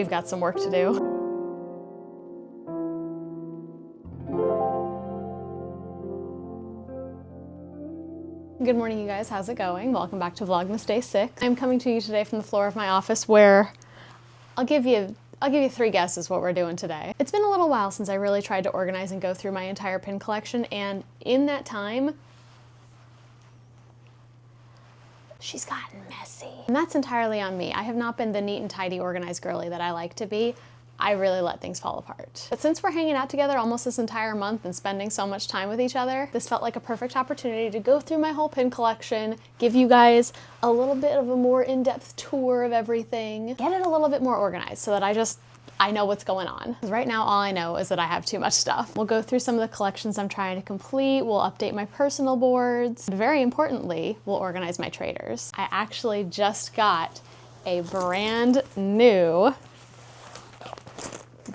we've got some work to do. Good morning, you guys. How's it going? Welcome back to Vlogmas Day 6. I'm coming to you today from the floor of my office where I'll give you 3 guesses what we're doing today. It's been a little while since I really tried to organize and go through my entire pin collection, and in that time, she's gotten messy. And that's entirely on me. I have not been the neat and tidy, organized girly that I like to be. I really let things fall apart. But since we're hanging out together almost this entire month and spending so much time with each other, this felt like a perfect opportunity to go through my whole pin collection, give you guys a little bit of a more in-depth tour of everything, get it a little bit more organized so that I know what's going on. Because right now all I know is that I have too much stuff. We'll go through some of the collections I'm trying to complete, we'll update my personal boards, and very importantly, we'll organize my traders. I actually just got a brand new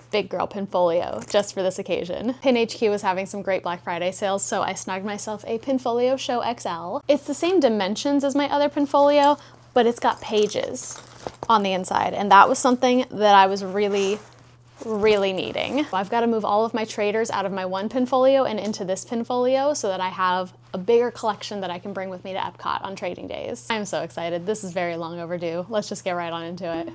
big girl pinfolio just for this occasion. Pin HQ was having some great Black Friday sales, so I snugged myself a pinfolio Show XL. It's the same dimensions as my other pinfolio, but it's got pages on the inside, and that was something that I was really needing. I've got to move all of my traders out of my one pinfolio and into this pinfolio so that I have a bigger collection that I can bring with me to Epcot on trading days. I'm so excited. This is very long overdue. Let's just get right on into it.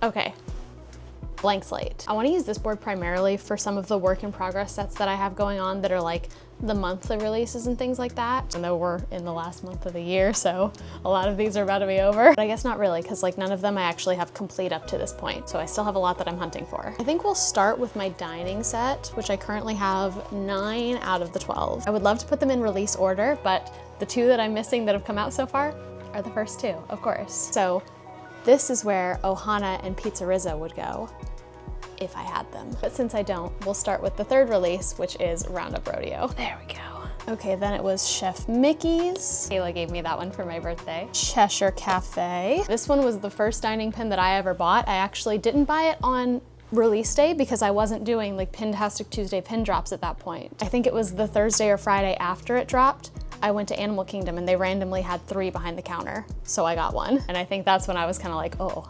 Okay, blank slate. I want to use this board primarily for some of the work in progress sets that I have going on that are like the monthly releases and things like that. I know we're in the last month of the year, so a lot of these are about to be over. But I guess not really, because like none of them I actually have complete up to this point. So I still have a lot that I'm hunting for. I think we'll start with my dining set, which I currently have 9 out of the 12. I would love to put them in release order, but the 2 that I'm missing that have come out so far are the first 2, of course. So this is where Ohana and Pizzerizza would go if I had them. But since I don't, we'll start with the 3rd release, which is Roundup Rodeo. There we go. Okay, then it was Chef Mickey's. Kayla gave me that one for my birthday. Cheshire Cafe. This one was the first dining pin that I ever bought. I actually didn't buy it on release day because I wasn't doing like Pintastic Tuesday pin drops at that point. I think it was the Thursday or Friday after it dropped. I went to Animal Kingdom and they randomly had 3 behind the counter. So I got one. And I think that's when I was kind of like, oh,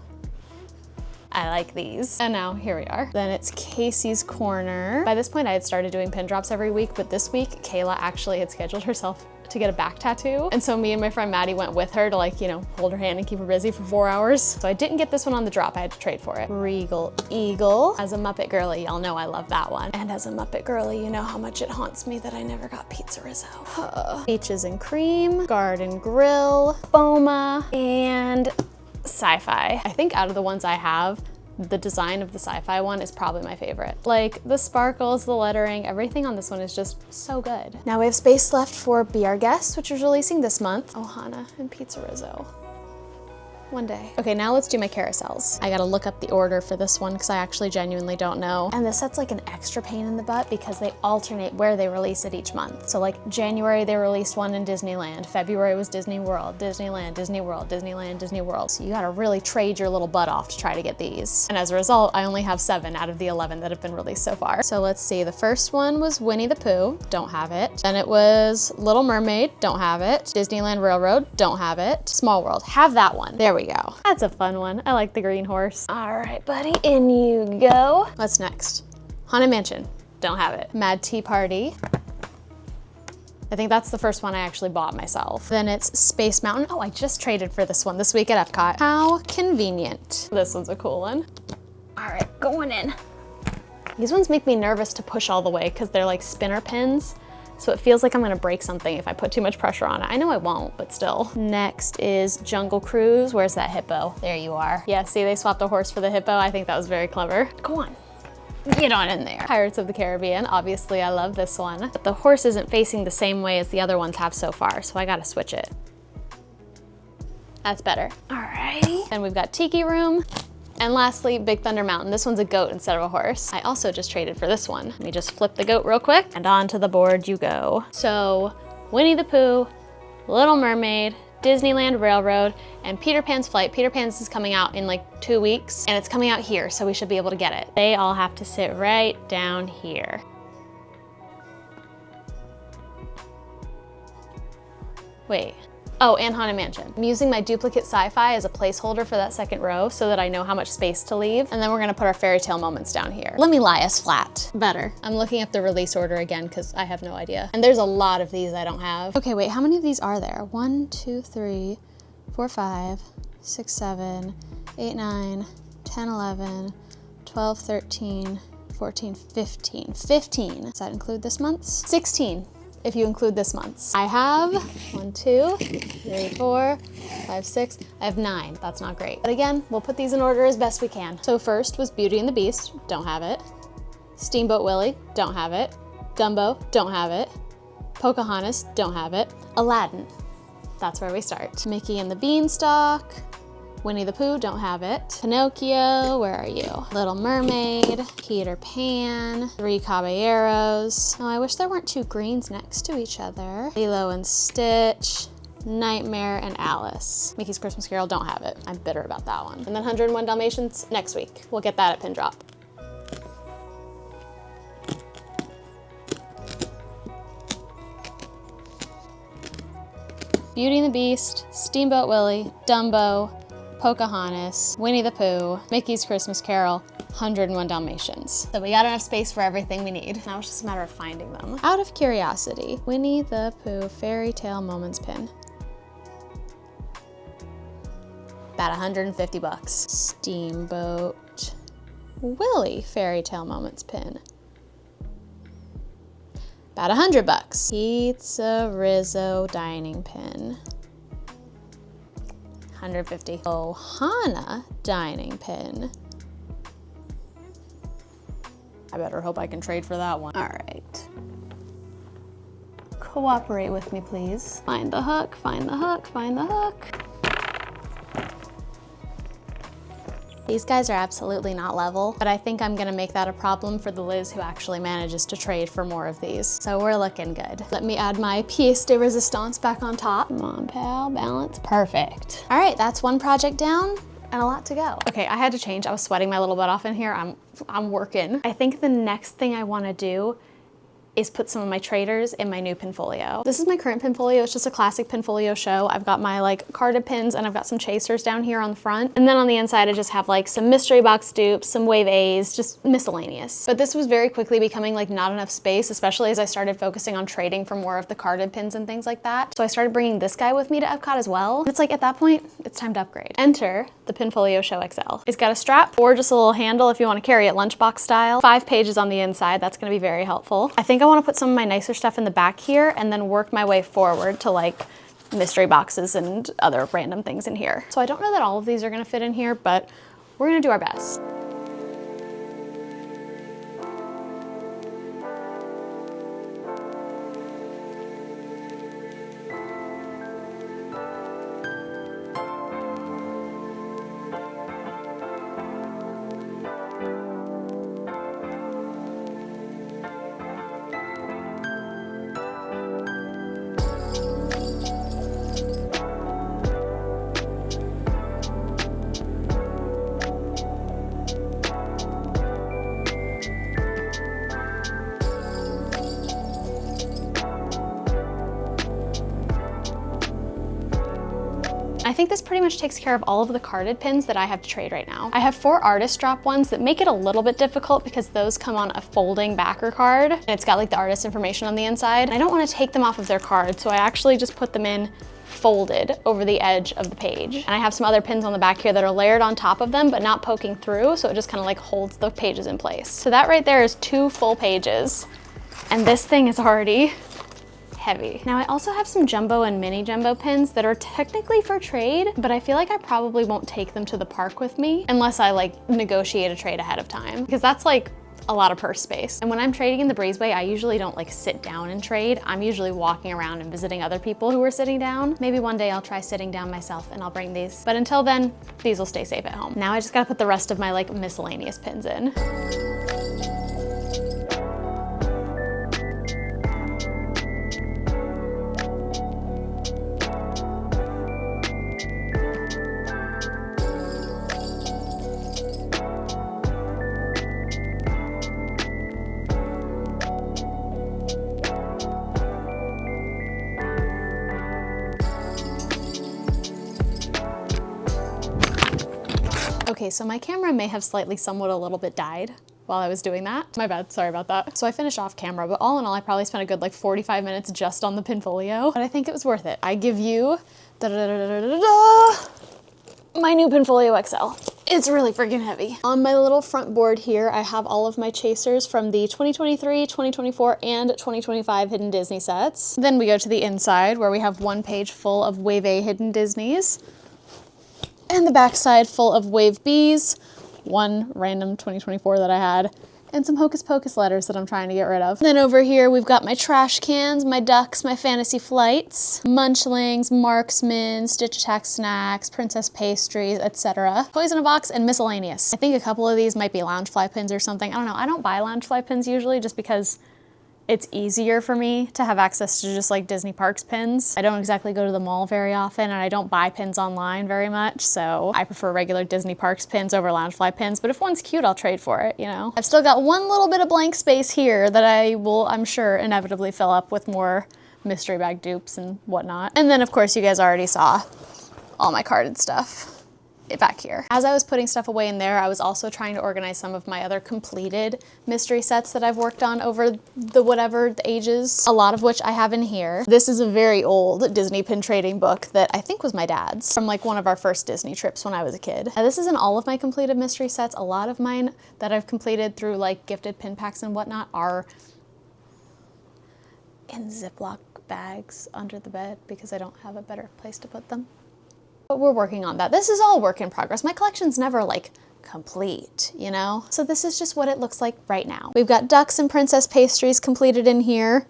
I like these. And now here we are. Then it's Casey's Corner. By this point I had started doing pin drops every week, but this week Kayla actually had scheduled herself to get a back tattoo. And so me and my friend Maddie went with her to like, you know, hold her hand and keep her busy for 4 hours. So I didn't get this one on the drop, I had to trade for it. Regal Eagle. As a Muppet girly, y'all know I love that one. And as a Muppet girly, you know how much it haunts me that I never got Pizzerizza. Peaches and Cream, Garden Grill, Boma, and Sci-Fi. I think out of the ones I have, the design of the Sci-Fi one is probably my favorite. Like the sparkles, the lettering, everything on this one is just so good. Now we have space left for Be Our Guest, which is releasing this month. Ohana and Pizzerizza. One day. Okay, now let's do my carousels. I gotta look up the order for this one because I actually genuinely don't know. And this set's like an extra pain in the butt because they alternate where they release it each month. So like January, they released one in Disneyland. February was Disney World, Disneyland, Disney World, Disneyland, Disney World. So you gotta really trade your little butt off to try to get these. And as a result, I only have 7 out of the 11 that have been released so far. So let's see, the first one was Winnie the Pooh, don't have it. Then it was Little Mermaid, don't have it. Disneyland Railroad, don't have it. Small World, have that one. There we go. That's a fun one. I like the green horse. All right, buddy, in you go. What's next? Haunted Mansion, don't have it. Mad Tea Party. I think that's the first one I actually bought myself. Then it's Space Mountain. Oh, I just traded for this one this week at Epcot. How convenient. This one's a cool one. All right, going in. These ones make me nervous to push all the way because they're like spinner pins. So it feels like I'm gonna break something if I put too much pressure on it. I know I won't, but still. Next is Jungle Cruise. Where's that hippo? There you are. Yeah, see, they swapped the horse for the hippo. I think that was very clever. Go on, get on in there. Pirates of the Caribbean, obviously I love this one, but the horse isn't facing the same way as the other ones have so far, so I gotta switch it. That's better. Alrighty. Then we've got Tiki Room, And lastly, Big Thunder Mountain. This one's a goat instead of a horse. I also just traded for this one. Let me just flip the goat real quick and onto the board you go. So Winnie the Pooh, Little Mermaid, Disneyland Railroad, and Peter Pan's Flight. Peter Pan's is coming out in like 2 weeks, and it's coming out here, so we should be able to get it. They all have to sit right down here. Wait. Oh, and Haunted Mansion. I'm using my duplicate sci-fi as a placeholder for that second row so that I know how much space to leave. And then we're gonna put our fairy tale moments down here. Let me lie us flat. Better. I'm looking up the release order again because I have no idea. And there's a lot of these I don't have. Okay, wait, how many of these are there? 1, 2, 3, 4, 5, 6, 7, 8, 9, 10, 11, 12, 13, 14, 15. 15. Does that include this month's? 16. If you include this month's. I have 1, 2, 3, 4, 5, 6. I have 9. That's not great. But again, we'll put these in order as best we can. So first was Beauty and the Beast. Don't have it. Steamboat Willie. Don't have it. Dumbo. Don't have it. Pocahontas. Don't have it. Aladdin. That's where we start. Mickey and the Beanstalk. Winnie the Pooh, don't have it. Pinocchio, where are you? Little Mermaid, Peter Pan, Three Caballeros. Oh, I wish there weren't 2 greens next to each other. Lilo and Stitch, Nightmare, and Alice. Mickey's Christmas Carol, don't have it. I'm bitter about that one. And then 101 Dalmatians next week. We'll get that at Pin Drop. Beauty and the Beast, Steamboat Willie, Dumbo, Pocahontas, Winnie the Pooh, Mickey's Christmas Carol, 101 Dalmatians. So we got enough space for everything we need. Now it's just a matter of finding them. Out of curiosity, Winnie the Pooh Fairy Tale Moments pin. About 150 bucks. Steamboat Willie Fairy Tale Moments pin. About 100 bucks. Pizza Rizzo dining pin. 150. Ohana dining pin. I better hope I can trade for that one. All right. Cooperate with me, please. Find the hook, find the hook, find the hook. These guys are absolutely not level, but I think I'm gonna make that a problem for the Liz who actually manages to trade for more of these. So we're looking good. Let me add my pièce de résistance back on top. Come on, pal, balance, perfect. All right, that's one project down and a lot to go. Okay, I had to change. I was sweating my little butt off in here. I'm working. I think the next thing I wanna do is put some of my traders in my new pinfolio. This is my current pinfolio. It's just a classic pinfolio show. I've got my like carded pins and I've got some chasers down here on the front. And then on the inside, I just have like some mystery box dupes, some wave A's, just miscellaneous. But this was very quickly becoming like not enough space, especially as I started focusing on trading for more of the carded pins and things like that. So I started bringing this guy with me to Epcot as well. And it's like at that point, it's time to upgrade. Enter the Pinfolio Show XL. It's got a strap or just a little handle if you want to carry it lunchbox style. 5 pages on the inside. That's going to be very helpful. I think I want to put some of my nicer stuff in the back here and then work my way forward to like mystery boxes and other random things in here. So I don't know that all of these are going to fit in here, but we're going to do our best. I think this pretty much takes care of all of the carded pins that I have to trade right now. I have 4 artist drop ones that make it a little bit difficult because those come on a folding backer card and it's got like the artist information on the inside. And I don't want to take them off of their card, so I actually just put them in folded over the edge of the page. And I have some other pins on the back here that are layered on top of them but not poking through, so it just kind of like holds the pages in place. So that right there is 2 full pages and this thing is already heavy. Now I also have some jumbo and mini jumbo pins that are technically for trade, but I feel like I probably won't take them to the park with me unless I like negotiate a trade ahead of time, because that's like a lot of purse space. And when I'm trading in the breezeway, I usually don't like sit down and trade. I'm usually walking around and visiting other people who are sitting down. Maybe one day I'll try sitting down myself and I'll bring these. But until then, these will stay safe at home. Now I just gotta put the rest of my like miscellaneous pins in. Okay, so my camera may have somewhat a little bit died while I was doing that. My bad, sorry about that. So I finished off camera, but all in all, I probably spent a good like 45 minutes just on the pinfolio, but I think it was worth it. I give you my new pinfolio XL. It's really freaking heavy. On my little front board here, I have all of my chasers from the 2023, 2024, and 2025 Hidden Disney sets. Then we go to the inside where we have one page full of Wave A Hidden Disneys, and the backside full of Wave Bs, one random 2024 that I had, and some Hocus Pocus letters that I'm trying to get rid of. Then over here, we've got my trash cans, my ducks, my fantasy flights, munchlings, marksmen, Stitch Attack snacks, princess pastries, etc. Toys in a box and miscellaneous. I think a couple of these might be Loungefly pins or something. I don't know. I don't buy Loungefly pins usually just because it's easier for me to have access to just like Disney Parks pins. I don't exactly go to the mall very often and I don't buy pins online very much, so I prefer regular Disney Parks pins over Loungefly pins, but if one's cute, I'll trade for it, you know? I've still got one little bit of blank space here that I will, I'm sure, inevitably fill up with more mystery bag dupes and whatnot. And then of course you guys already saw all my carded stuff back here. As I was putting stuff away in there, I was also trying to organize some of my other completed mystery sets that I've worked on over the ages, a lot of which I have in here. This is a very old Disney pin trading book that I think was my dad's from like one of our first Disney trips when I was a kid. Now, this isn't all of my completed mystery sets. A lot of mine that I've completed through like gifted pin packs and whatnot are in Ziploc bags under the bed because I don't have a better place to put them. But we're working on that. This is all work in progress. My collection's never like complete, you know? So this is just what it looks like right now. We've got ducks and princess pastries completed in here.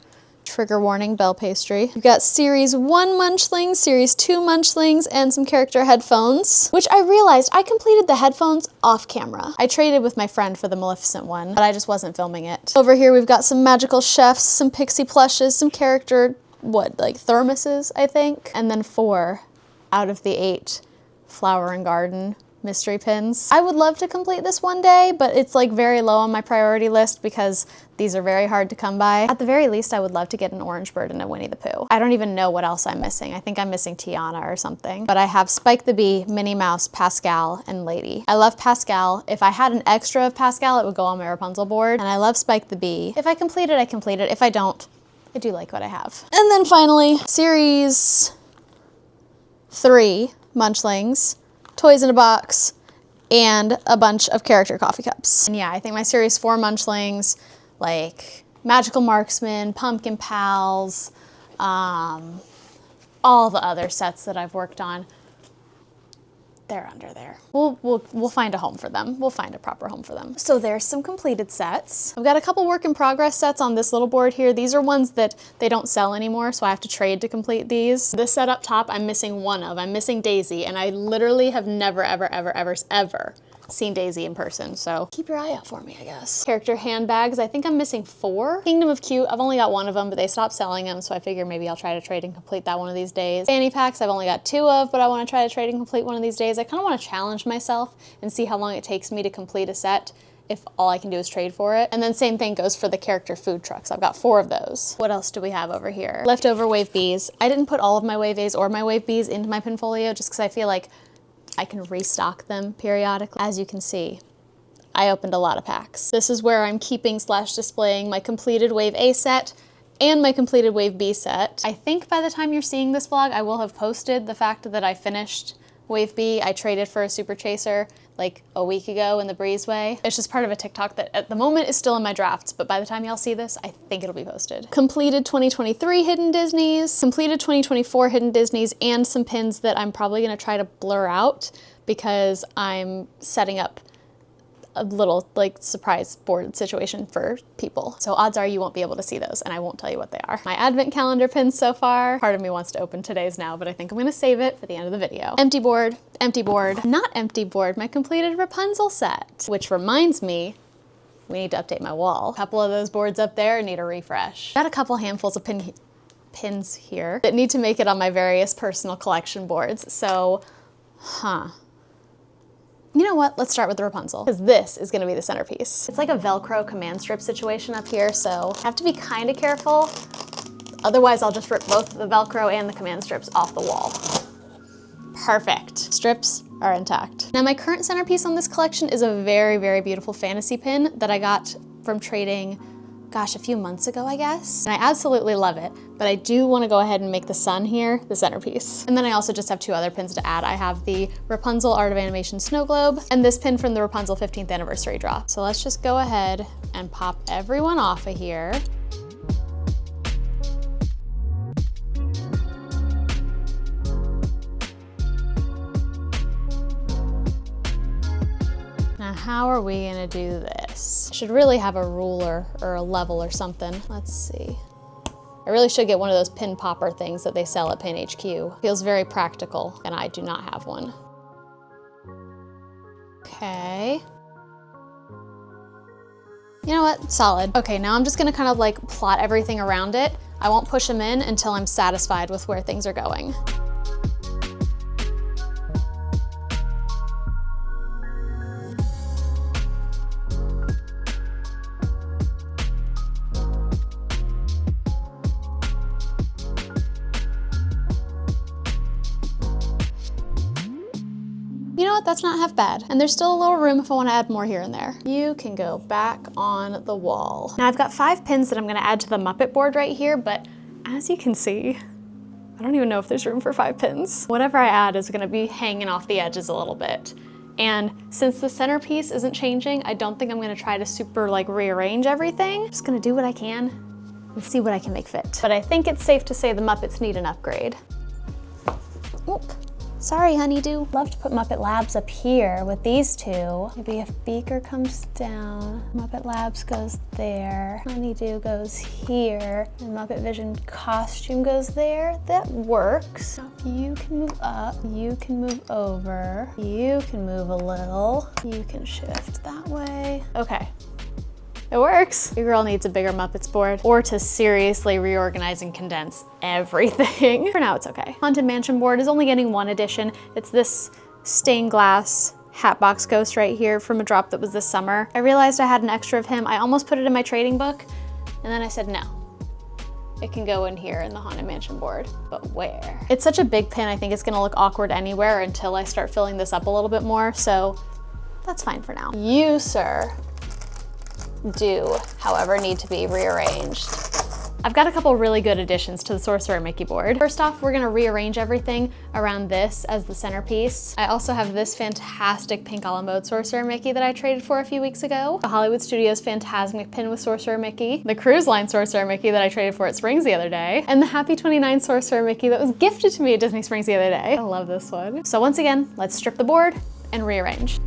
Trigger warning, bell pastry. We've got series 1 munchlings, series 2 munchlings, and some character headphones, which I realized I completed the headphones off camera. I traded with my friend for the Maleficent one, but I just wasn't filming it. Over here we've got some magical chefs, some pixie plushes, some character, thermoses, I think, and then 4 out of the 8 flower and garden mystery pins. I would love to complete this one day, but it's like very low on my priority list because these are very hard to come by. At the very least, I would love to get an orange bird and a Winnie the Pooh. I don't even know what else I'm missing. I think I'm missing Tiana or something. But I have Spike the Bee, Minnie Mouse, Pascal, and Lady. I love Pascal. If I had an extra of Pascal, it would go on my Rapunzel board. And I love Spike the Bee. If I complete it, I complete it. If I don't, I do like what I have. And then finally, series 3 munchlings, toys in a box, and a bunch of character coffee cups. And yeah, I think my series 4 munchlings, like Magical Marksman, Pumpkin Pals, all the other sets that I've worked on, they're under there. We'll find a home for them. We'll find a proper home for them. So there's some completed sets. I've got a couple work in progress sets on this little board here. These are ones that they don't sell anymore, so I have to trade to complete these. This set up top, I'm missing one of. I'm missing Daisy, and I literally have never, ever, ever, ever, ever seen Daisy in person, so keep your eye out for me, I guess. Character handbags, I think I'm missing 4. Kingdom of Cute, I've only got one of them, but they stopped selling them, so I figure maybe I'll try to trade and complete that one of these days. Fanny packs, I've only got 2 of, but I want to try to trade and complete one of these days. I kind of want to challenge myself and see how long it takes me to complete a set if all I can do is trade for it. And then same thing goes for the character food trucks. I've got 4 of those. What else do we have over here? Leftover Wave Bs. I didn't put all of my Wave As or my Wave Bs into my pinfolio just because I feel like I can restock them periodically. As you can see, I opened a lot of packs. This is where I'm keeping / displaying my completed Wave A set and my completed Wave B set. I think by the time you're seeing this vlog, I will have posted the fact that I finished Wave B. I traded for a Super Chaser like a week ago in the breezeway. It's just part of a TikTok that at the moment is still in my drafts, but by the time y'all see this, I think it'll be posted. Completed 2023 Hidden Disneys, completed 2024 Hidden Disneys, and some pins that I'm probably gonna try to blur out because I'm setting up a little like surprise board situation for people. So odds are you won't be able to see those, and I won't tell you what they are. My advent calendar pins so far. Part of me wants to open today's now, but I think I'm gonna save it for the end of the video. Empty board, not empty board, my completed Rapunzel set, which reminds me, we need to update my wall. A couple of those boards up there need a refresh. Got a couple handfuls of pins here that need to make it on my various personal collection boards. So, you know what? Let's start with the Rapunzel, because this is gonna be the centerpiece. It's like a Velcro command strip situation up here, so I have to be kind of careful. Otherwise, I'll just rip both the Velcro and the command strips off the wall. Perfect. Strips are intact. Now, my current centerpiece on this collection is a very, very beautiful fantasy pin that I got from trading, gosh, a few months ago, I guess. And I absolutely love it, but I do want to go ahead and make the sun here the centerpiece. And then I also just have two other pins to add. I have the Rapunzel Art of Animation Snow Globe and this pin from the Rapunzel 15th anniversary draw. So let's just go ahead and pop everyone off of here. Now, how are we gonna do this? I should really have a ruler or a level or something. Let's see. I really should get one of those pin popper things that they sell at Pin HQ. Feels very practical, and I do not have one. Okay. You know what? Solid. Okay, now I'm just gonna kind of like plot everything around it. I won't push them in until I'm satisfied with where things are going. You know what, that's not half bad. And there's still a little room if I wanna add more here and there. You can go back on the wall. Now I've got 5 pins that I'm gonna add to the Muppet board right here, but as you can see, I don't even know if there's room for 5 pins. Whatever I add is gonna be hanging off the edges a little bit. And since the centerpiece isn't changing, I don't think I'm gonna try to super like rearrange everything. I'm just gonna do what I can and see what I can make fit. But I think it's safe to say the Muppets need an upgrade. Oop. Sorry, honeydew. Love to put Muppet Labs up here with these two. Maybe if Beaker comes down, Muppet Labs goes there, Honeydew goes here, and Muppet Vision costume goes there. That works. Now, you can move up, you can move over, you can move a little, you can shift that way. Okay. It works. Your girl needs a bigger Muppets board or to seriously reorganize and condense everything. For now, it's okay. Haunted Mansion board is only getting 1 edition. It's this stained glass Hatbox Ghost right here from a drop that was this summer. I realized I had an extra of him. I almost put it in my trading book, and then I said no. It can go in here in the Haunted Mansion board, but where? It's such a big pin, I think it's gonna look awkward anywhere until I start filling this up a little bit more, so that's fine for now. You, sir, do, however, need to be rearranged. I've got a couple really good additions to the Sorcerer Mickey board. First off, we're gonna rearrange everything around this as the centerpiece. I also have this fantastic pink a la mode Sorcerer Mickey that I traded for a few weeks ago. The Hollywood Studios Phantasmic pin with Sorcerer Mickey. The Cruise Line Sorcerer Mickey that I traded for at Springs the other day. And the Happy 29 Sorcerer Mickey that was gifted to me at Disney Springs the other day. I love this one. So once again, let's strip the board and rearrange.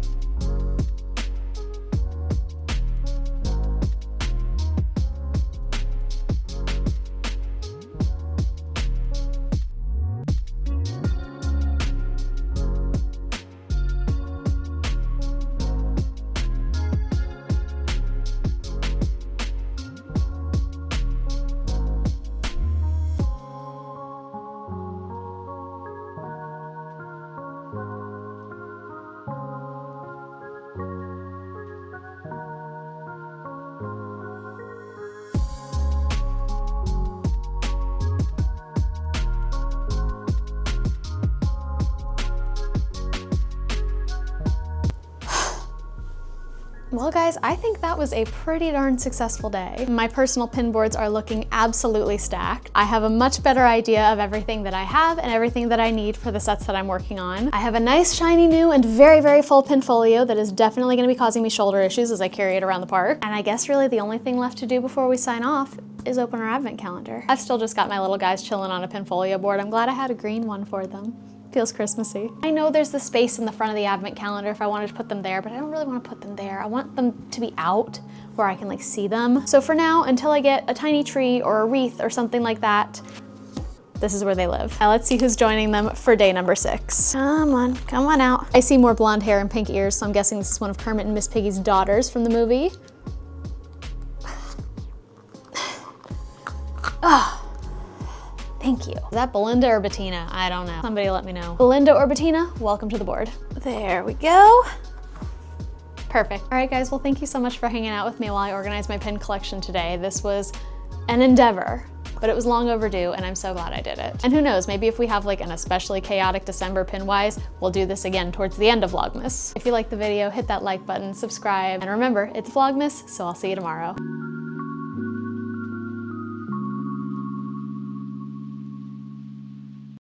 Well guys, I think that was a pretty darn successful day. My personal pin boards are looking absolutely stacked. I have a much better idea of everything that I have and everything that I need for the sets that I'm working on. I have a nice shiny new and very, very full pinfolio that is definitely gonna be causing me shoulder issues as I carry it around the park. And I guess really the only thing left to do before we sign off is open our advent calendar. I've still just got my little guys chilling on a pinfolio board. I'm glad I had a green one for them. Feels Christmassy. I know there's the space in the front of the advent calendar if I wanted to put them there, but I don't really want to put them there. I want them to be out where I can like see them. So for now, until I get a tiny tree or a wreath or something like that, this is where they live. Now let's see who's joining them for day number 6. Come on out. I see more blonde hair and pink ears, so I'm guessing this is one of Kermit and Miss Piggy's daughters from the movie. Oh. Thank you. Is that Belinda or Bettina? I don't know. Somebody let me know. Belinda or Bettina, welcome to the board. There we go. Perfect. All right, guys, well, thank you so much for hanging out with me while I organized my pin collection today. This was an endeavor, but it was long overdue, and I'm so glad I did it. And who knows, maybe if we have like an especially chaotic December pin-wise, we'll do this again towards the end of Vlogmas. If you liked the video, hit that like button, subscribe, and remember, it's Vlogmas, so I'll see you tomorrow.